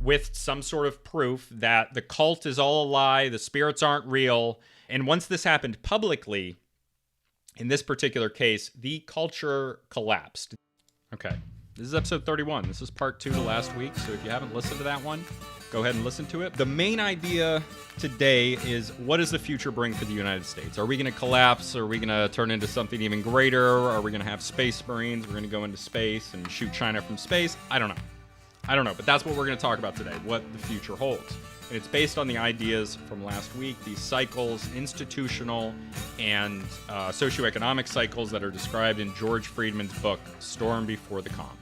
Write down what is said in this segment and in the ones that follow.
with some sort of proof that the cult is all a lie, the spirits aren't real. And once this happened publicly, in this particular case, the culture collapsed. Okay, this is episode 31. This is part 2 to last week, so if you haven't listened to that one, go ahead and listen to it. The main idea today is, what does the future bring for the United States? Are we going to collapse? Are we going to turn into something even greater? Are we going to have space marines? We're going to go into space and shoot China from space? I don't know, but that's what we're going to talk about today, what the future holds. And it's based on the ideas from last week, these cycles, institutional and socio-economic cycles that are described in George Friedman's book, Storm Before the Calm.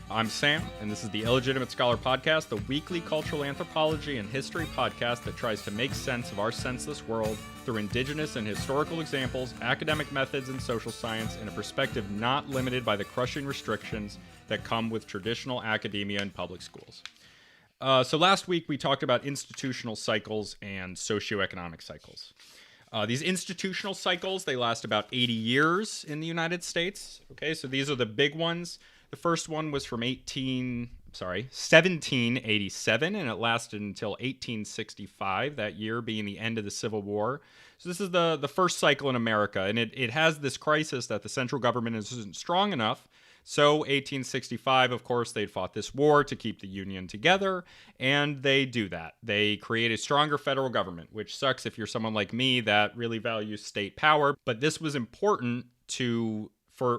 I'm Sam, and this is the Illegitimate Scholar Podcast, the weekly cultural anthropology and history podcast that tries to make sense of our senseless world through indigenous and historical examples, academic methods, and social science in a perspective not limited by the crushing restrictions that come with traditional academia and public schools. So last week we talked about institutional cycles and socioeconomic cycles. These institutional cycles, they last about 80 years in the United States. Okay, so these are the big ones. The first one was from 1787, and it lasted until 1865, that year being the end of the Civil War. So this is the first cycle in America, and it has this crisis that the central government isn't strong enough. So 1865, of course, they'd fought this war to keep the Union together, and they do that. They create a stronger federal government, which sucks if you're someone like me that really values state power. But this was important for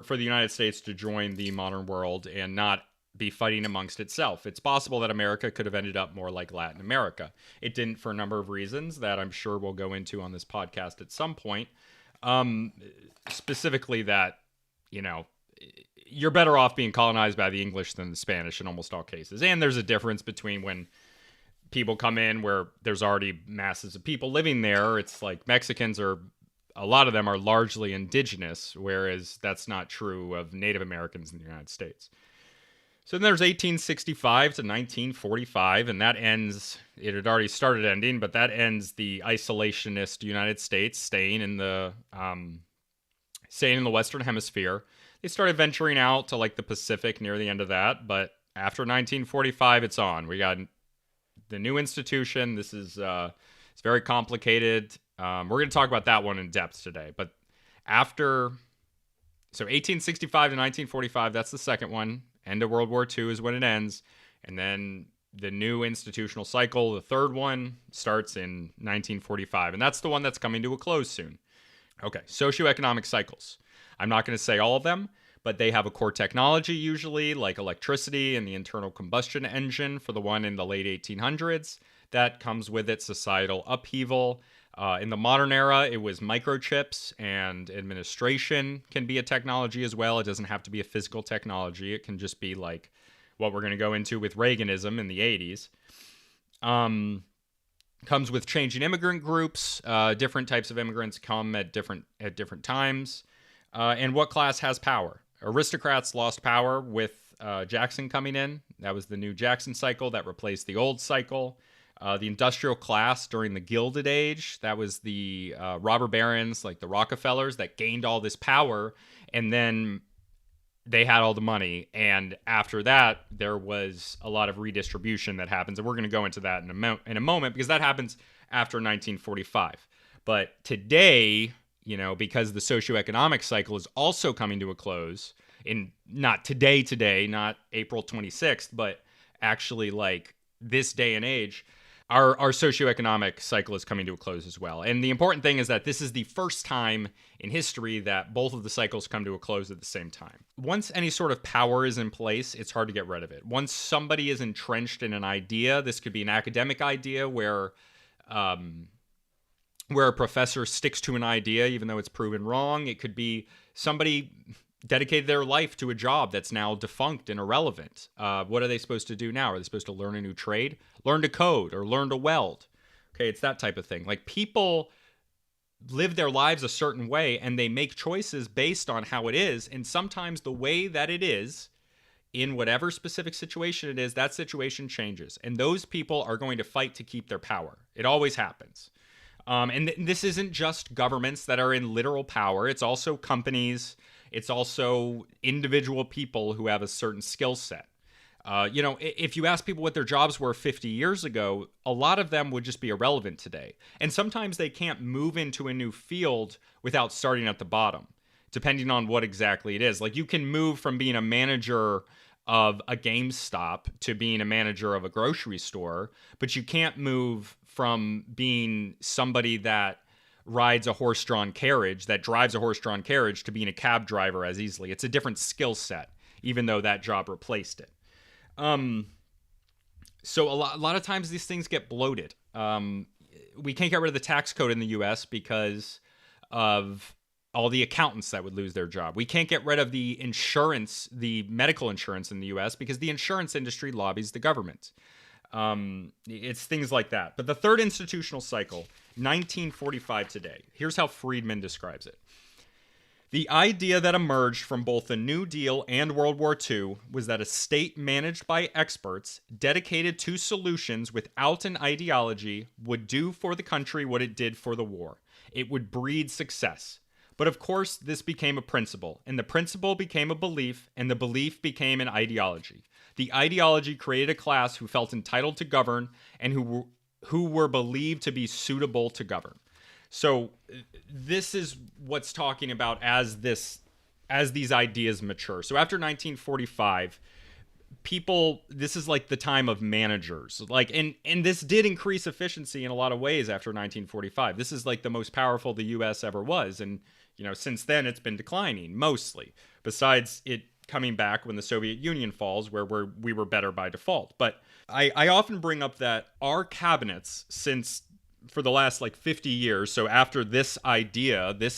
the United States to join the modern world and not be fighting amongst itself. It's possible that America could have ended up more like Latin America. It didn't for a number of reasons that I'm sure we'll go into on this podcast at some point. Specifically that, you're better off being colonized by the English than the Spanish in almost all cases. And there's a difference between when people come in where there's already masses of people living there. It's like Mexicans a lot of them are largely indigenous, whereas that's not true of Native Americans in the United States. So then there's 1865 to 1945, and that ends, it had already started ending, but that ends the isolationist United States staying in the Western Hemisphere. They started venturing out to like the Pacific near the end of that, but after 1945, it's on. We got the new institution. This is it's very complicated. We're going to talk about that one in depth today. But so 1865 to 1945, that's the second one. End of World War II is when it ends. And then the new institutional cycle, the third one, starts in 1945. And that's the one that's coming to a close soon. Okay, socioeconomic cycles. I'm not going to say all of them, but they have a core technology usually, like electricity and the internal combustion engine for the one in the late 1800s. That comes with it societal upheaval. In the modern era, it was microchips, and administration can be a technology as well. It doesn't have to be a physical technology. It can just be like what we're going to go into with Reaganism in the 80s. Comes with changing immigrant groups. Different types of immigrants come at different times. And what class has power? Aristocrats lost power with Jackson coming in. That was the new Jackson cycle that replaced the old cycle. The industrial class during the Gilded Age, that was the robber barons, like the Rockefellers, that gained all this power, and then they had all the money. And after that, there was a lot of redistribution that happens, and we're going to go into that in a moment, because that happens after 1945. But today, because the socioeconomic cycle is also coming to a close, in not today, not April 26th, but actually like this day and age, our socioeconomic cycle is coming to a close as well. And the important thing is that this is the first time in history that both of the cycles come to a close at the same time. Once any sort of power is in place, it's hard to get rid of it. Once somebody is entrenched in an idea, this could be an academic idea where a professor sticks to an idea even though it's proven wrong. It could be somebody dedicated their life to a job that's now defunct and irrelevant. What are they supposed to do now? Are they supposed to learn a new trade? Learn to code or learn to weld? Okay, it's that type of thing. Like, people live their lives a certain way, and they make choices based on how it is. And sometimes the way that it is, in whatever specific situation it is, that situation changes. And those people are going to fight to keep their power. It always happens. And this isn't just governments that are in literal power. It's also companies. It's also individual people who have a certain skill set. If you ask people what their jobs were 50 years ago, a lot of them would just be irrelevant today. And sometimes they can't move into a new field without starting at the bottom, depending on what exactly it is. Like, you can move from being a manager of a GameStop to being a manager of a grocery store, but you can't move from being somebody that rides a horse-drawn carriage, that drives a horse-drawn carriage, to being a cab driver as easily. It's a different skill set, even though that job replaced it. So a lot of times these things get bloated. We can't get rid of the tax code in the U.S. because of all the accountants that would lose their job. We can't get rid of the insurance, the medical insurance in the U.S. because the insurance industry lobbies the government. It's things like that. But the third institutional cycle, 1945 today. Here's how Friedman describes it. The idea that emerged from both the New Deal and World War II was that a state managed by experts, dedicated to solutions without an ideology, would do for the country what it did for the war. It would breed success. But of course, this became a principle, and the principle became a belief, and the belief became an ideology. The ideology created a class who felt entitled to govern and who were believed to be suitable to govern. So this is what's talking about as these ideas mature. So after 1945, this is like the time of managers. Like, and this did increase efficiency in a lot of ways after 1945. This is like the most powerful the US ever was. And, since then it's been declining mostly, besides it coming back when the Soviet Union falls, where we were better by default. But I often bring up that our cabinets, for the last 50 years, so after this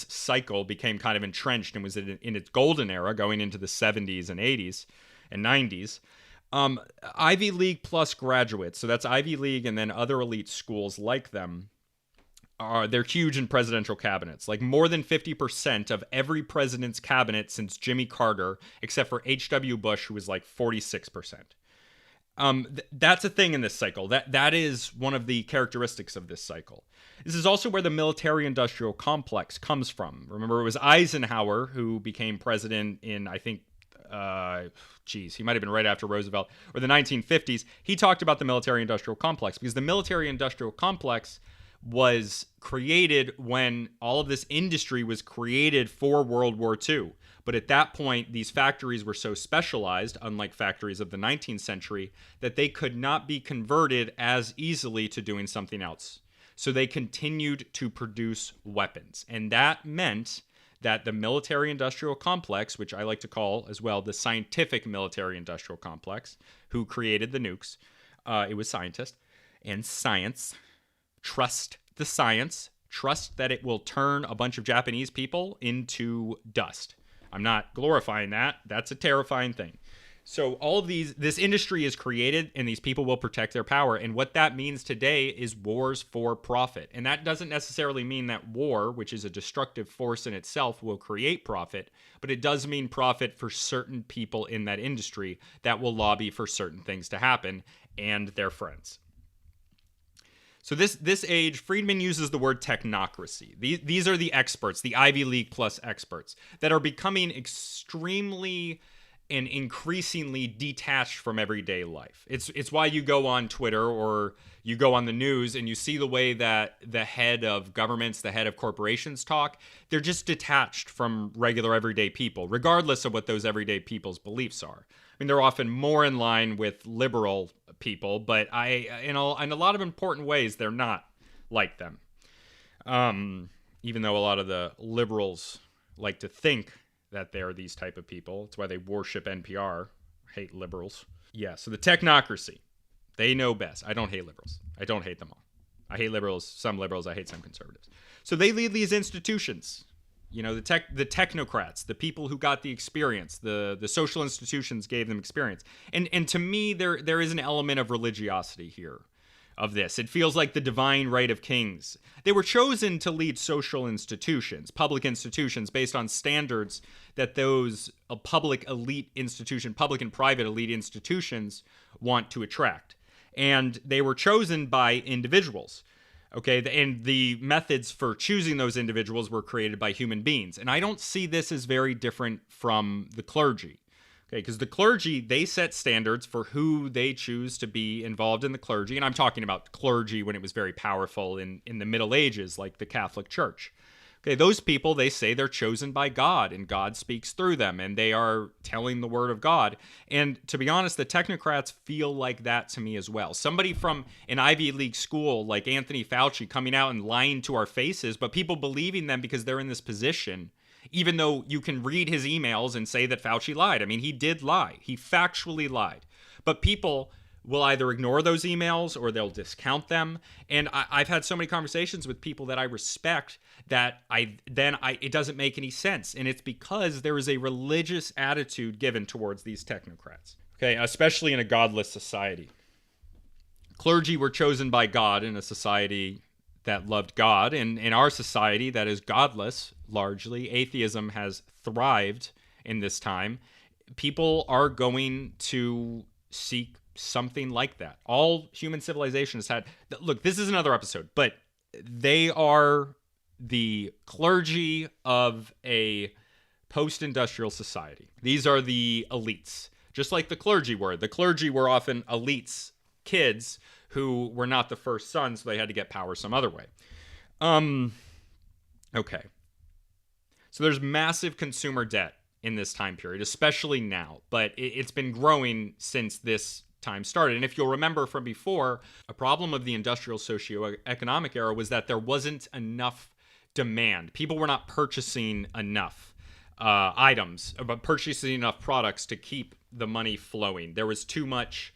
cycle became kind of entrenched and was in its golden era going into the 70s and 80s and 90s, Ivy League plus graduates, so that's Ivy League and then other elite schools like them, they're huge in presidential cabinets. Like, more than 50% of every president's cabinet since Jimmy Carter, except for H.W. Bush, who was 46%. That's a thing in this cycle. That is one of the characteristics of this cycle. This is also where the military-industrial complex comes from. Remember, it was Eisenhower who became president in, I think, he might have been right after Roosevelt, or the 1950s. He talked about the military-industrial complex because the military-industrial complex was created when all of this industry was created for World War II. But at that point, these factories were so specialized, unlike factories of the 19th century, that they could not be converted as easily to doing something else. So they continued to produce weapons. And that meant that the military-industrial complex, which I like to call as well the scientific military-industrial complex, who created the nukes, it was scientists, and science. Trust the science. Trust that it will turn a bunch of Japanese people into dust. I'm not glorifying that. That's a terrifying thing. So all of this industry is created, and these people will protect their power. And what that means today is wars for profit. And that doesn't necessarily mean that war, which is a destructive force in itself, will create profit. But it does mean profit for certain people in that industry that will lobby for certain things to happen, and their friends. So this age, Friedman uses the word technocracy. These are the experts, the Ivy League plus experts, that are becoming extremely and increasingly detached from everyday life. It's why you go on Twitter or you go on the news and you see the way that the head of governments, the head of corporations talk. They're just detached from regular everyday people, regardless of what those everyday people's beliefs are. I mean, they're often more in line with liberal people, but in a lot of important ways, they're not like them. Even though a lot of the liberals like to think that they're these type of people. It's why they worship NPR, hate liberals. Yeah, so the technocracy, they know best. I don't hate liberals. I don't hate them all. I hate some liberals, I hate some conservatives. So they lead these institutions. The technocrats, the people who got the experience, the social institutions gave them experience. And to me, there is an element of religiosity here of this. It feels like the divine right of kings. They were chosen to lead social institutions, public institutions, based on standards that those public and private elite institutions want to attract. And they were chosen by individuals. Okay, and the methods for choosing those individuals were created by human beings. And I don't see this as very different from the clergy. Okay, because the clergy, they set standards for who they choose to be involved in the clergy. And I'm talking about clergy when it was very powerful in the Middle Ages, like the Catholic Church. Okay, those people, they say they're chosen by God, and God speaks through them, and they are telling the word of God. And to be honest, the technocrats feel like that to me as well. Somebody from an Ivy League school like Anthony Fauci coming out and lying to our faces, but people believing them because they're in this position, even though you can read his emails and say that Fauci lied. I mean, he did lie. He factually lied. But people will either ignore those emails or they'll discount them. And I've had so many conversations with people that I respect that it doesn't make any sense. And it's because there is a religious attitude given towards these technocrats. Okay, especially in a godless society. Clergy were chosen by God in a society that loved God. And in our society that is godless, largely, atheism has thrived in this time. People are going to seek something like that. All human civilization has had. Look, this is another episode, but they are the clergy of a post-industrial society. These are the elites, just like the clergy were. The clergy were often elites, kids who were not the first sons, so they had to get power some other way. Okay. So there's massive consumer debt in this time period, especially now, but it's been growing since this time started. And if you'll remember from before, a problem of the industrial socio-economic era was that there wasn't enough demand. People were not purchasing enough items, but purchasing enough products to keep the money flowing. There was too much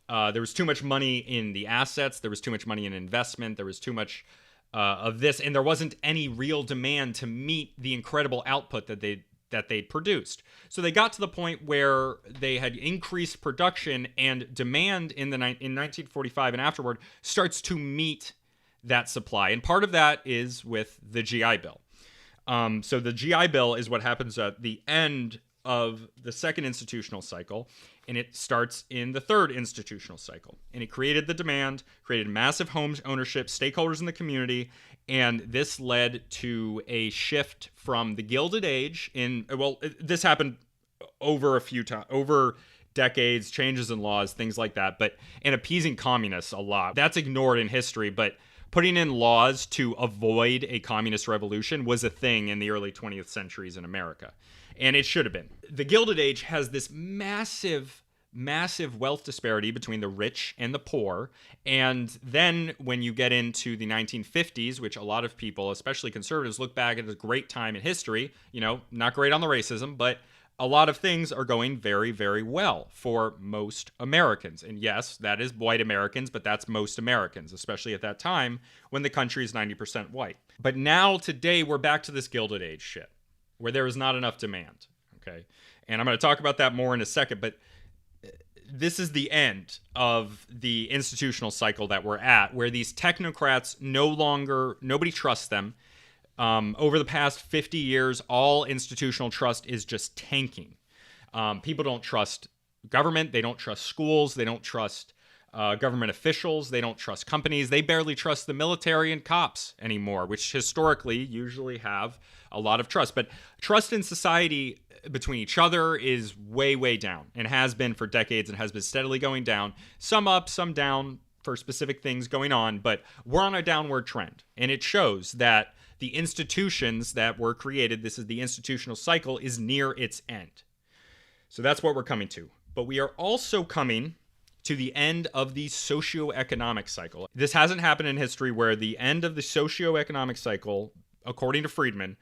money in the assets. There was too much money in investment. There was too much of this, and there wasn't any real demand to meet the incredible output that they'd produced. So they got to the point where they had increased production, and demand in 1945 and afterward starts to meet that supply. And part of that is with the GI Bill. So the GI Bill is what happens at the end of the second institutional cycle, and it starts in the third institutional cycle. And it created the demand, created massive home ownership, stakeholders in the community, and this led to a shift from the Gilded Age this happened over decades, changes in laws, things like that, and appeasing communists a lot. That's ignored in history, but putting in laws to avoid a communist revolution was a thing in the early 20th centuries in America. And it should have been. The Gilded Age has this massive wealth disparity between the rich and the poor. And then when you get into the 1950s, which a lot of people, especially conservatives, look back at as a great time in history, not great on the racism, but a lot of things are going very, very well for most Americans. And yes, that is white Americans, but that's most Americans, especially at that time when the country is 90% white. But now, today, we're back to this Gilded Age shit, where there is not enough demand, okay? And I'm going to talk about that more in a second, but this is the end of the institutional cycle that we're at, where these technocrats nobody trusts them. Over the past 50 years, all institutional trust is just tanking. People don't trust government. They don't trust schools. They don't trust government officials. They don't trust companies. They barely trust the military and cops anymore, which historically usually have a lot of trust. But trust in society between each other is way, way down, and has been for decades, and has been steadily going down. Some up, some down for specific things going on, but we're on a downward trend. And it shows that the institutions that were created, this is the institutional cycle, is near its end. So that's what we're coming to. But we are also coming to the end of the socio-economic cycle. This hasn't happened in history, where the end of the socio-economic cycle, according to Friedman,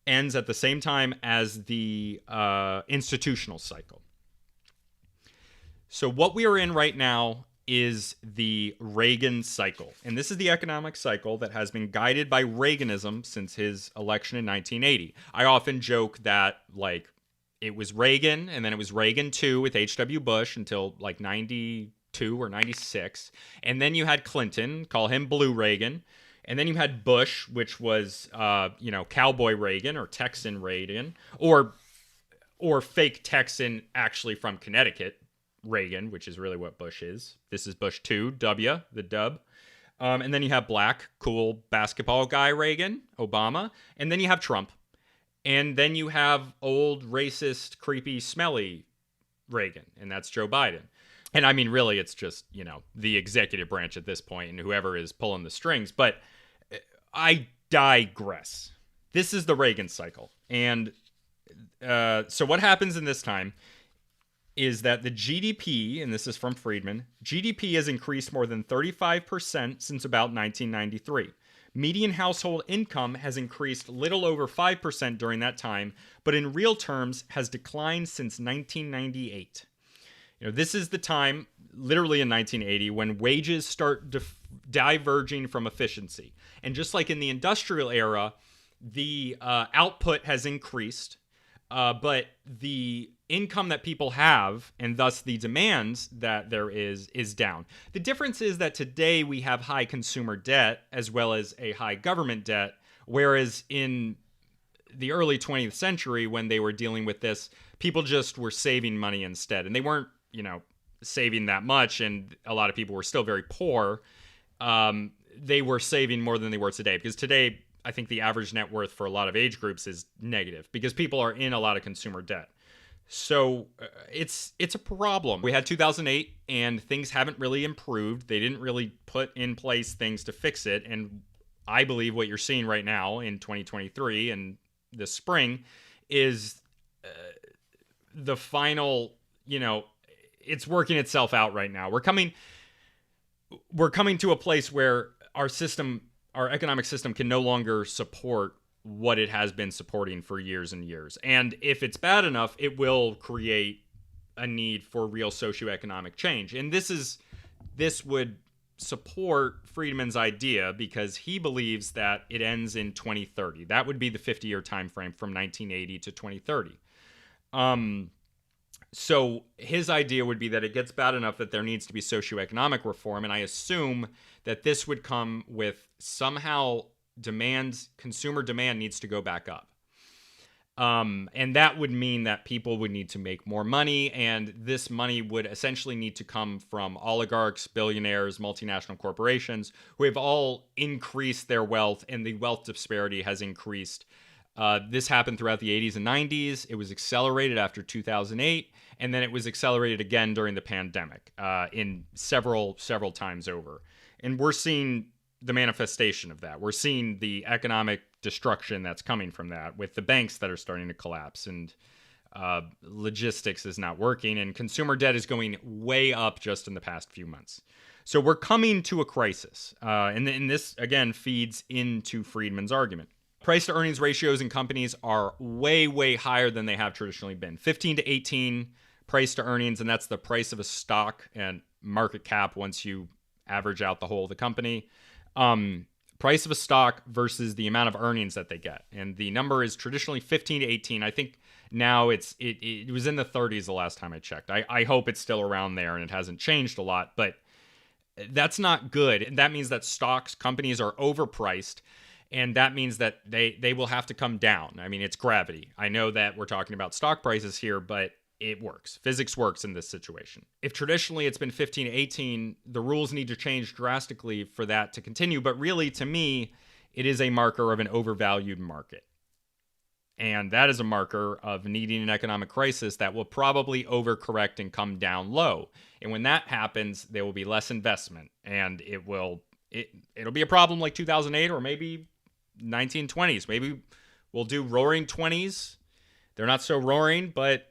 ends at the same time as the institutional cycle. So what we are in right now is the Reagan cycle. And this is the economic cycle that has been guided by Reaganism since his election in 1980. I often joke that, it was Reagan, and then it was Reagan 2 with H.W. Bush until 92 or 96. And then you had Clinton, call him Blue Reagan. And then you had Bush, which was, Cowboy Reagan or Texan Reagan, or fake Texan actually from Connecticut Reagan, which is really what Bush is. This is Bush 2, the dub. And then you have black, cool basketball guy Reagan, Obama. And then you have Trump. And then you have old, racist, creepy, smelly Reagan, and that's Joe Biden. And I mean, really, it's just, the executive branch at this point and whoever is pulling the strings. But I digress. This is the Reagan cycle. And so what happens in this time is that the GDP, and this is from Friedman, GDP has increased more than 35% since about 1993. Median household income has increased little over 5% during that time, but in real terms has declined since 1998. This is the time, literally in 1980, when wages start diverging from efficiency. And just like in the industrial era, the output has increased, but the income that people have, and thus the demands that there is down. The difference is that today we have high consumer debt as well as a high government debt, whereas in the early 20th century, when they were dealing with this, people just were saving money instead. And they weren't, saving that much, and a lot of people were still very poor. They were saving more than they were today, because today, I think the average net worth for a lot of age groups is negative because people are in a lot of consumer debt. So it's a problem. We had 2008 and things haven't really improved. They didn't really put in place things to fix it. And I believe what you're seeing right now in 2023 and this spring is the final, it's working itself out right now. We're coming to a place where our economic system can no longer support what it has been supporting for years and years. And if it's bad enough, it will create a need for real socioeconomic change. And this would support Friedman's idea because he believes that it ends in 2030. That would be the 50-year time frame from 1980 to 2030. So his idea would be that it gets bad enough that there needs to be socioeconomic reform, and I assume that this would come with somehow consumer demand needs to go back up. And that would mean that people would need to make more money, and this money would essentially need to come from oligarchs, billionaires, multinational corporations, who have all increased their wealth, and the wealth disparity has increased. This happened throughout the 80s and 90s. It was accelerated after 2008, and then it was accelerated again during the pandemic in several times over. And we're seeing the manifestation of that. We're seeing the economic destruction that's coming from that, with the banks that are starting to collapse, and logistics is not working, and consumer debt is going way up just in the past few months. So we're coming to a crisis. And this, again, feeds into Friedman's argument. Price to earnings ratios in companies are way, way higher than they have traditionally been. 15 to 18 price to earnings, and that's the price of a stock and market cap once you average out the whole of the company. Price of a stock versus the amount of earnings that they get. And the number is traditionally 15 to 18. I think now it was in the 30s the last time I checked. I hope it's still around there and it hasn't changed a lot, but that's not good. That means that companies are overpriced. And that means that they will have to come down. I mean, it's gravity. I know that we're talking about stock prices here, but it works. Physics works in this situation. If traditionally it's been 15 to 18, the rules need to change drastically for that to continue. But really, to me, it is a marker of an overvalued market. And that is a marker of needing an economic crisis that will probably overcorrect and come down low. And when that happens, there will be less investment. And it'll be a problem like 2008 or maybe 1920s. Maybe we'll do roaring 20s. They're not so roaring, but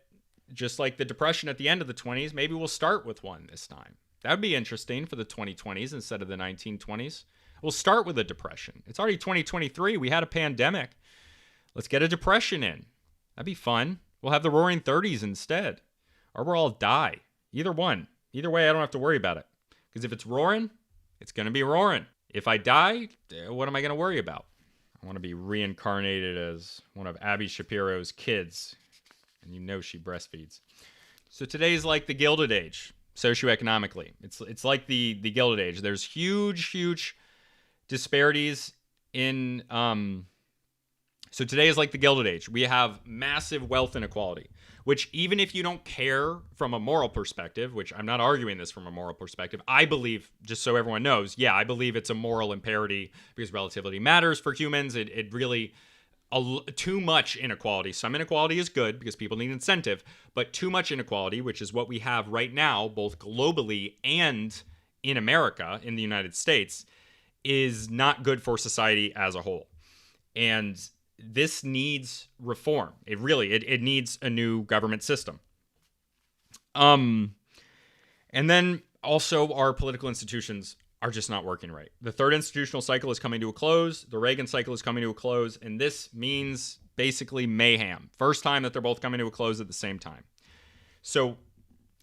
just like the Depression at the end of the 20s, maybe we'll start with one this time. That would be interesting for the 2020s instead of the 1920s. We'll start with a depression. It's already 2023. We had a pandemic. Let's get a depression in. That'd be fun. We'll have the roaring 30s instead. Or we'll all die. Either one. Either way, I don't have to worry about it. Because if it's roaring, it's going to be roaring. If I die, what am I going to worry about? I want to be reincarnated as one of Abby Shapiro's kids. And you know she breastfeeds. So today's like the Gilded Age, socioeconomically. It's like the Gilded Age. There's huge disparities in... So today is like the Gilded Age. We have massive wealth inequality, which even if you don't care from a moral perspective, which I'm not arguing this from a moral perspective, I believe, just so everyone knows, I believe it's a moral imperative because relativity matters for humans. It really too much inequality. Some inequality is good because people need incentive, but too much inequality, which is what we have right now, both globally and in America, in the United States, is not good for society as a whole. And this needs reform. It needs a new government system. And then also our political institutions are just not working right. The third institutional cycle is coming to a close. The Reagan cycle is coming to a close. And this means basically mayhem. First time that they're both coming to a close at the same time. So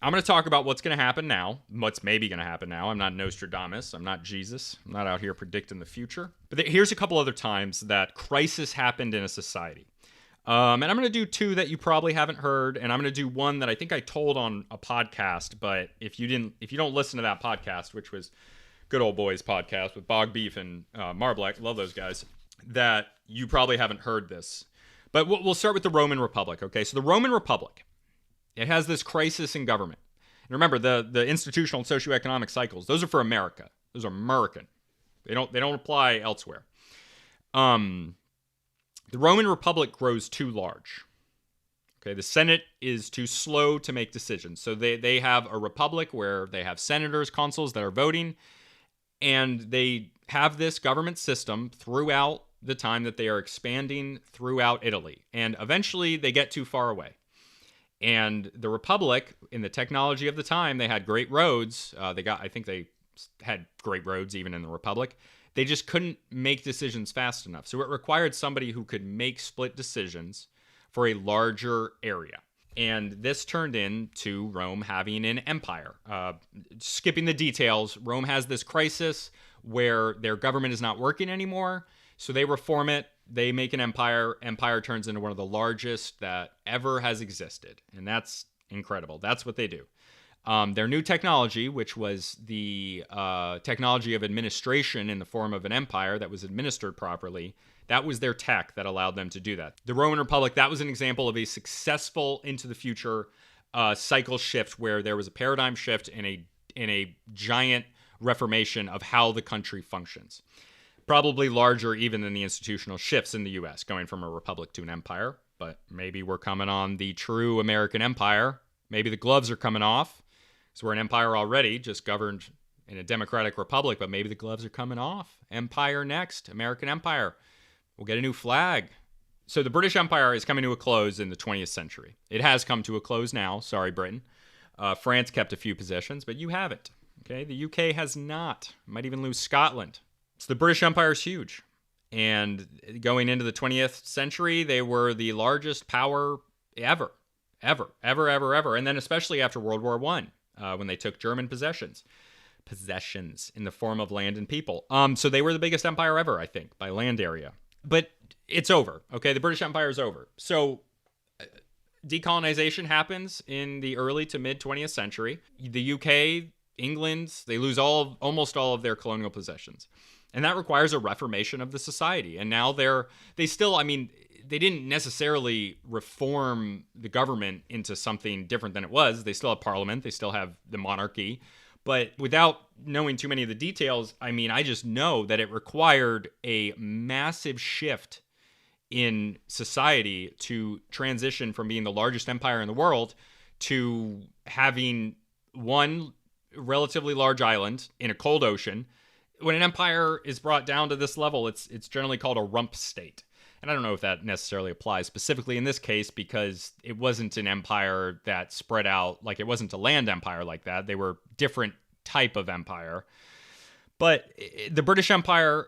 I'm going to talk about what's going to happen now, what's maybe going to happen now. I'm not Nostradamus. I'm not Jesus. I'm not out here predicting the future. But here's a couple other times that crisis happened in a society. And I'm going to do two that you probably haven't heard, and I'm going to do one that I think I told on a podcast, but if you don't listen to that podcast, which was Good Old Boys podcast with Bog Beef and Marbleck, love those guys, that you probably haven't heard this. But we'll start with the Roman Republic, okay? So the Roman Republic, it has this crisis in government. And remember, the institutional and socioeconomic cycles, those are for America. Those are American. They don't apply elsewhere. The Roman Republic grows too large. Okay, the Senate is too slow to make decisions. So they have a republic where they have senators, consuls that are voting, and they have this government system throughout the time that they are expanding throughout Italy. And eventually they get too far away. And the Republic, in the technology of the time, they had great roads. I think they had great roads even in the Republic. They just couldn't make decisions fast enough. So it required somebody who could make split decisions for a larger area. And this turned into Rome having an empire. Skipping the details, Rome has this crisis where their government is not working anymore. So they reform it. They make an empire. Empire turns into one of the largest that ever has existed. And that's incredible. That's what they do. Their new technology, which was the technology of administration in the form of an empire that was administered properly, that was their tech that allowed them to do that. The Roman Republic, that was an example of a successful into the future cycle shift where there was a paradigm shift and a giant reformation of how the country functions. Probably larger even than the institutional shifts in the U.S., going from a republic to an empire. But maybe we're coming on the true American empire. Maybe the gloves are coming off. So we're an empire already, just governed in a democratic republic, but maybe the gloves are coming off. Empire next, American empire. We'll get a new flag. So the British Empire is coming to a close in the 20th century. It has come to a close now. Sorry, Britain. France kept a few possessions, but you haven't. Okay, the UK has not. Might even lose Scotland. So the British Empire is huge. And going into the 20th century, they were the largest power ever. And then especially after World War I, when they took German possessions in the form of land and people. So they were the biggest empire ever, I think, by land area. But it's over, okay? The British Empire is over. So decolonization happens in the early to mid 20th century. The UK, England, they lose almost all of their colonial possessions. And that requires a reformation of the society. And now they didn't necessarily reform the government into something different than it was. They still have parliament. They still have the monarchy. But without knowing too many of the details, I just know that it required a massive shift in society to transition from being the largest empire in the world to having one relatively large island in a cold ocean. When an empire is brought down to this level, it's generally called a rump state. And I don't know if that necessarily applies specifically in this case because it wasn't an empire that spread out, like it wasn't a land empire like that. They were different type of empire. But the British Empire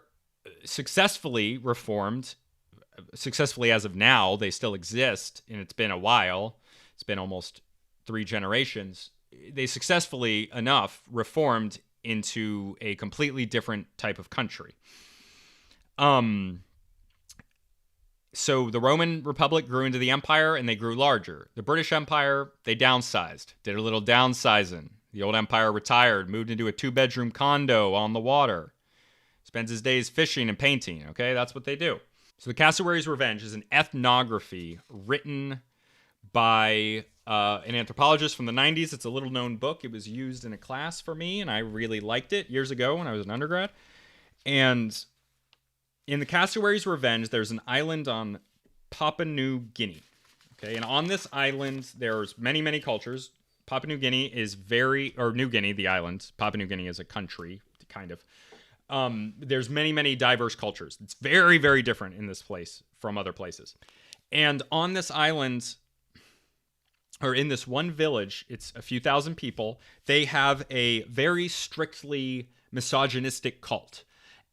successfully reformed, successfully as of now. They still exist, and it's been a while. It's been almost 3 generations. They successfully enough reformed into a completely different type of country. So the Roman Republic grew into the empire and they grew larger. The British Empire, they downsized, did a little downsizing. The old empire retired, moved into a 2-bedroom condo on the water. Spends his days fishing and painting, okay? That's what they do. So The Cassowary's Revenge is an ethnography written by an anthropologist from the 90s. It's a little-known book. It was used in a class for me, and I really liked it years ago when I was an undergrad. And in The Cassowary's Revenge, there's an island on Papua New Guinea. Okay, and on this island, there's many, many cultures. Papua New Guinea is New Guinea, the island. Papua New Guinea is a country, kind of. There's many, many diverse cultures. It's very, very different in this place from other places. And on this island, or in this one village, it's a few thousand people, they have a very strictly misogynistic cult.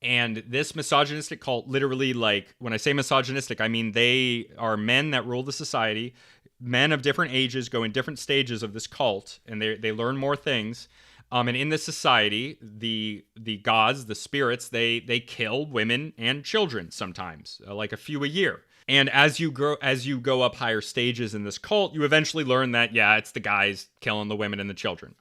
And this misogynistic cult, literally, like, when I say misogynistic, I mean they are men that rule the society. Men of different ages go in different stages of this cult, and they learn more things. And in this society, the gods, the spirits, they kill women and children sometimes, like a few a year. And as you go up higher stages in this cult, you eventually learn that, yeah, it's the guys killing the women and the children.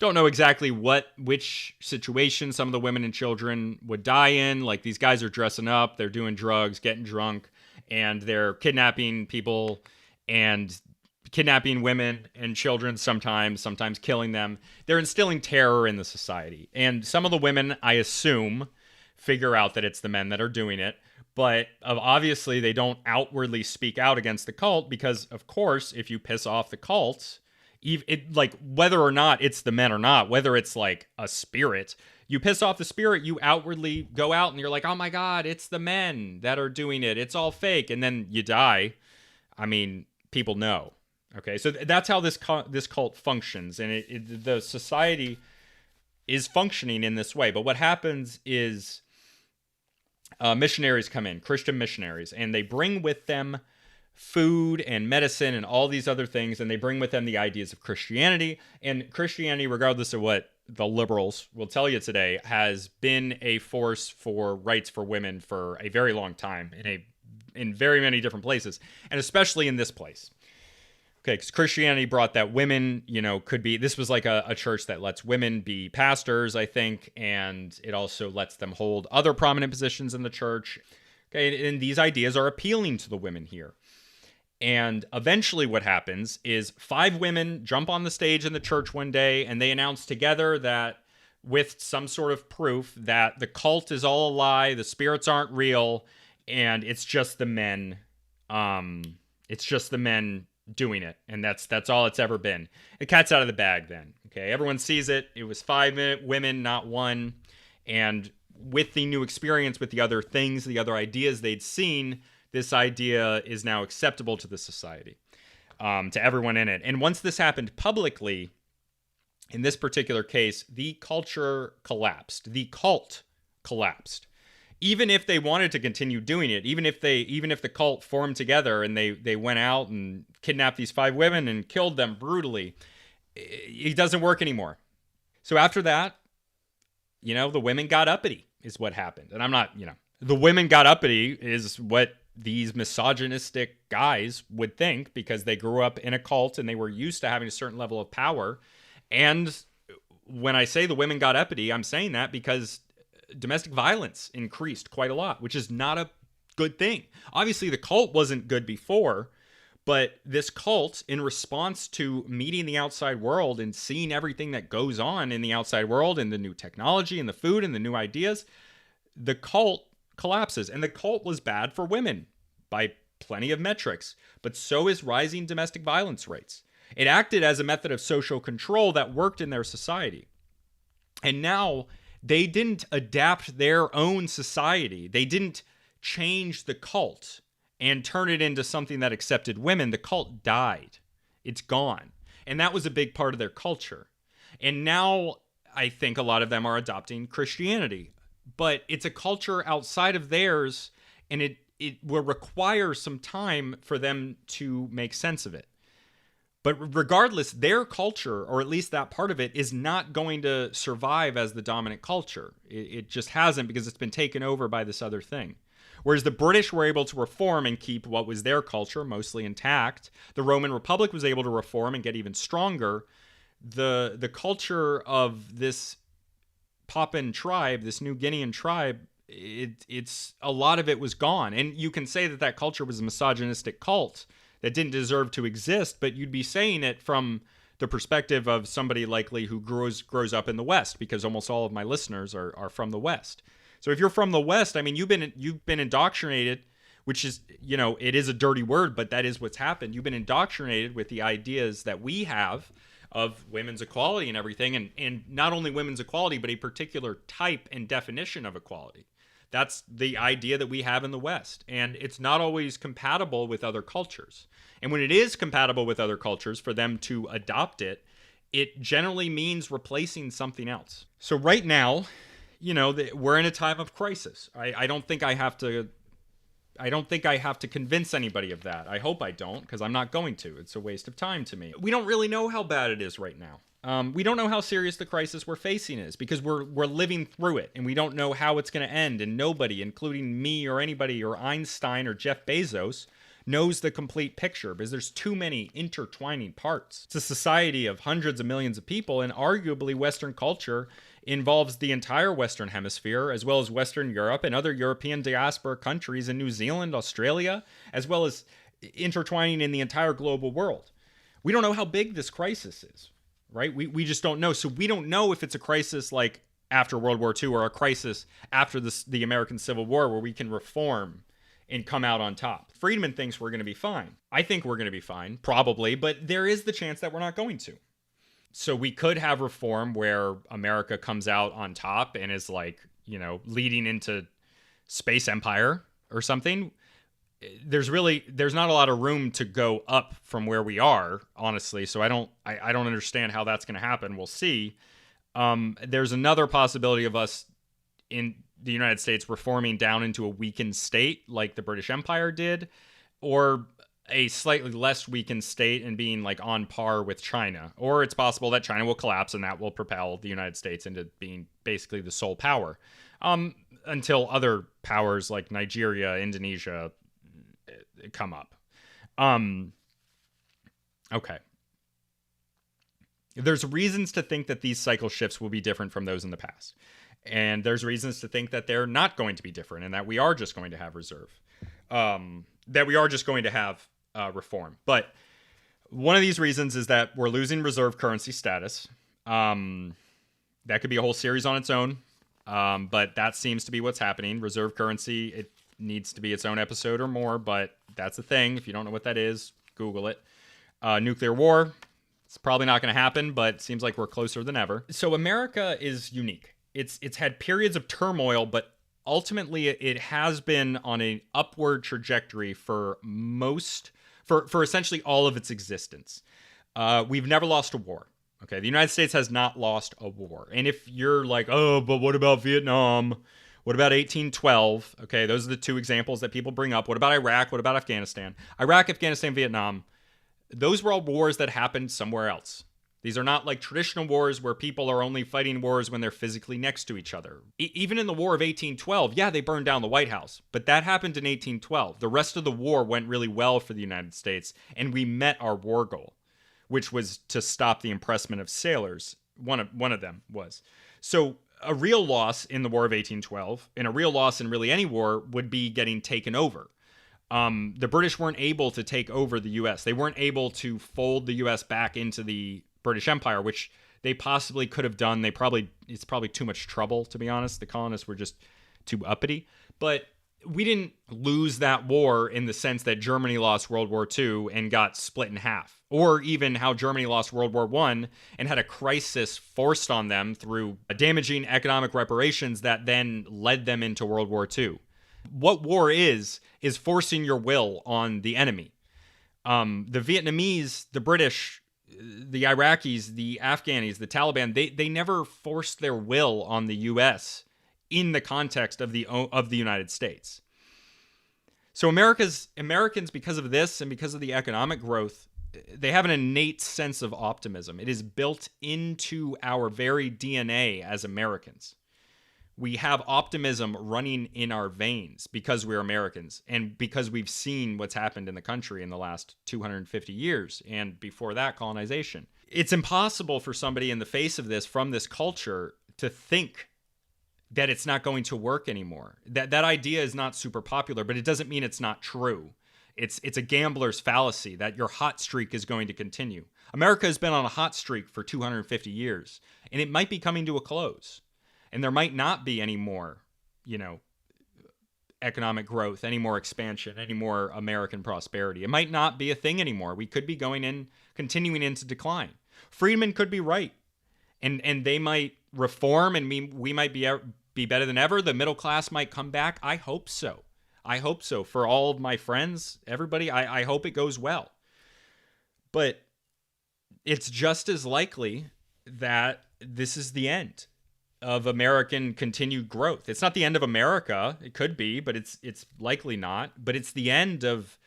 Don't know exactly which situation some of the women and children would die in. Like, these guys are dressing up, they're doing drugs, getting drunk, and they're kidnapping people and kidnapping women and children sometimes killing them. They're instilling terror in the society. And some of the women, I assume, figure out that it's the men that are doing it. But obviously, they don't outwardly speak out against the cult because, of course, if you piss off the cult, whether or not it's the men or not, whether it's like a spirit, you piss off the spirit, you outwardly go out and you're like, oh my God, it's the men that are doing it. It's all fake. And then you die. I mean, people know. Okay, so that's how this cult functions. And the society is functioning in this way. But what happens is missionaries come in, Christian missionaries, and they bring with them food and medicine and all these other things, and they bring with them the ideas of Christianity. And Christianity, regardless of what the liberals will tell you today, has been a force for rights for women for a very long time in very many different places, and especially in this place. Okay, because Christianity brought that women, this was like a church that lets women be pastors, I think, and it also lets them hold other prominent positions in the church. Okay, and these ideas are appealing to the women here. And eventually what happens is 5 women jump on the stage in the church one day, and they announce together that, with some sort of proof, that the cult is all a lie, the spirits aren't real, and it's just the men. It's just the men doing it, and that's all it's ever been. The cat's out of the bag then. Okay, everyone sees it. It was 5 women, not one. And with the new experience, with the other things, the other ideas they'd seen, this idea is now acceptable to the society, to everyone in it. And once this happened publicly, in this particular case, the culture collapsed. The cult collapsed. Even if they wanted to continue doing it, even if the cult formed together and they went out and kidnapped these 5 women and killed them brutally, it doesn't work anymore. So after that, the women got uppity is what happened. And I'm not, the women got uppity is what these misogynistic guys would think, because they grew up in a cult and they were used to having a certain level of power. And when I say the women got uppity, I'm saying that because domestic violence increased quite a lot, which is not a good thing. Obviously, the cult wasn't good before, but this cult, in response to meeting the outside world and seeing everything that goes on in the outside world and the new technology and the food and the new ideas, the cult collapses. And the cult was bad for women by plenty of metrics, but so is rising domestic violence rates. It acted as a method of social control that worked in their society. And now they didn't adapt their own society. They didn't change the cult and turn it into something that accepted women. The cult died. It's gone. And that was a big part of their culture. And now I think a lot of them are adopting Christianity. But it's a culture outside of theirs, and it will require some time for them to make sense of it. But regardless, their culture, or at least that part of it, is not going to survive as the dominant culture. It just hasn't, because it's been taken over by this other thing. Whereas the British were able to reform and keep what was their culture mostly intact. The Roman Republic was able to reform and get even stronger. The culture of this Papuan tribe, this New Guinean tribe, it's a lot of it was gone. And you can say that culture was a misogynistic cult that didn't deserve to exist, but you'd be saying it from the perspective of somebody likely who grows up in the West, because almost all of my listeners are from the West. So if you're from the West, I mean, you've been indoctrinated which is, it is a dirty word, but that is what's happened. You've been indoctrinated with the ideas that we have of women's equality and everything, and not only women's equality, but a particular type and definition of equality. That's the idea that we have in the West, and it's not always compatible with other cultures. And when it is compatible with other cultures, for them to adopt it, it generally means replacing something else. So right now, we're in a time of crisis. I don't think I have to convince anybody of that. I hope I don't, because I'm not going to. It's a waste of time to me. We don't really know how bad it is right now. We don't know how serious the crisis we're facing is, because we're living through it, and we don't know how it's going to end, and nobody, including me or anybody or Einstein or Jeff Bezos, knows the complete picture, because there's too many intertwining parts. It's a society of hundreds of millions of people, and arguably Western culture involves the entire Western Hemisphere, as well as Western Europe and other European diaspora countries in New Zealand, Australia, as well as intertwining in the entire global world. We don't know how big this crisis is, right? We just don't know. So we don't know if it's a crisis like after World War II or a crisis after the American Civil War, where we can reform and come out on top. Friedman thinks we're going to be fine. I think we're going to be fine, probably, but there is the chance that we're not going to. So we could have reform where America comes out on top and is leading into space empire or something. There's not a lot of room to go up from where we are, honestly. So I don't understand how that's going to happen. We'll see. There's another possibility of us in the United States reforming down into a weakened state like the British Empire did, or a slightly less weakened state and being on par with China. Or it's possible that China will collapse and that will propel the United States into being basically the sole power, until other powers like Nigeria, Indonesia come up. Okay. There's reasons to think that these cycle shifts will be different from those in the past. And there's reasons to think that they're not going to be different, and that we are just going to have reserve. That we are just going to have reform. But one of these reasons is that we're losing reserve currency status. That could be a whole series on its own. But that seems to be what's happening. Reserve currency, it needs to be its own episode or more, but that's a thing. If you don't know what that is, Google it. Nuclear war, it's probably not going to happen, but it seems like we're closer than ever. So America is unique. It's had periods of turmoil, but ultimately it has been on an upward trajectory for essentially all of its existence. We've never lost a war. Okay, the United States has not lost a war. And if you're like, oh, but what about Vietnam? What about 1812? Okay, those are the two examples that people bring up. What about Iraq? What about Afghanistan? Iraq, Afghanistan, Vietnam. Those were all wars that happened somewhere else. These are not like traditional wars where people are only fighting wars when they're physically next to each other. Even in the War of 1812, yeah, they burned down the White House, but that happened in 1812. The rest of the war went really well for the United States, and we met our war goal, which was to stop the impressment of sailors. One of them was. So a real loss in the War of 1812, and a real loss in really any war, would be getting taken over. The British weren't able to take over the U.S. They weren't able to fold the U.S. back into the British Empire, which they possibly could have done. It's probably too much trouble, to be honest. The colonists were just too uppity. But we didn't lose that war in the sense that Germany lost World War II and got split in half, or even how Germany lost World War I and had a crisis forced on them through damaging economic reparations that then led them into World War II. What war is forcing your will on the enemy. The Vietnamese, the British, the Iraqis, the Afghanis, the Taliban, they never forced their will on the U.S. in the context of the United States. So Americans, because of this and because of the economic growth, they have an innate sense of optimism. It is built into our very DNA as Americans. We have optimism running in our veins because we're Americans and because we've seen what's happened in the country in the last 250 years and before that, colonization. It's impossible for somebody in the face of this, from this culture, to think that it's not going to work anymore. That idea is not super popular, but it doesn't mean it's not true. It's a gambler's fallacy that your hot streak is going to continue. America has been on a hot streak for 250 years, and it might be coming to a close. And there might not be any more, economic growth, any more expansion, any more American prosperity. It might not be a thing anymore. We could be continuing into decline. Friedman could be right. And they might reform, and we might be better than ever. The middle class might come back. I hope so. I hope so. For all of my friends, everybody, I hope it goes well. But it's just as likely that this is the end of American continued growth. It's not the end of America. It could be, but it's likely not. But it's the end of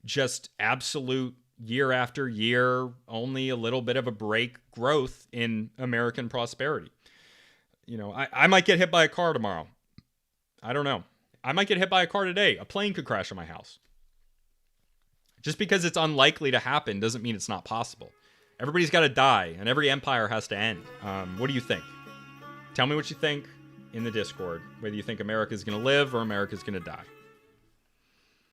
just absolute year after year, only a little bit of a break growth in American prosperity. You know, I might get hit by a car tomorrow. I don't know. I might get hit by a car today. A plane could crash on my house. Just because it's unlikely to happen doesn't mean it's not possible. Everybody's got to die, and every empire has to end. What do you think? Tell me what you think in the Discord, whether you think America's going to live or America's going to die.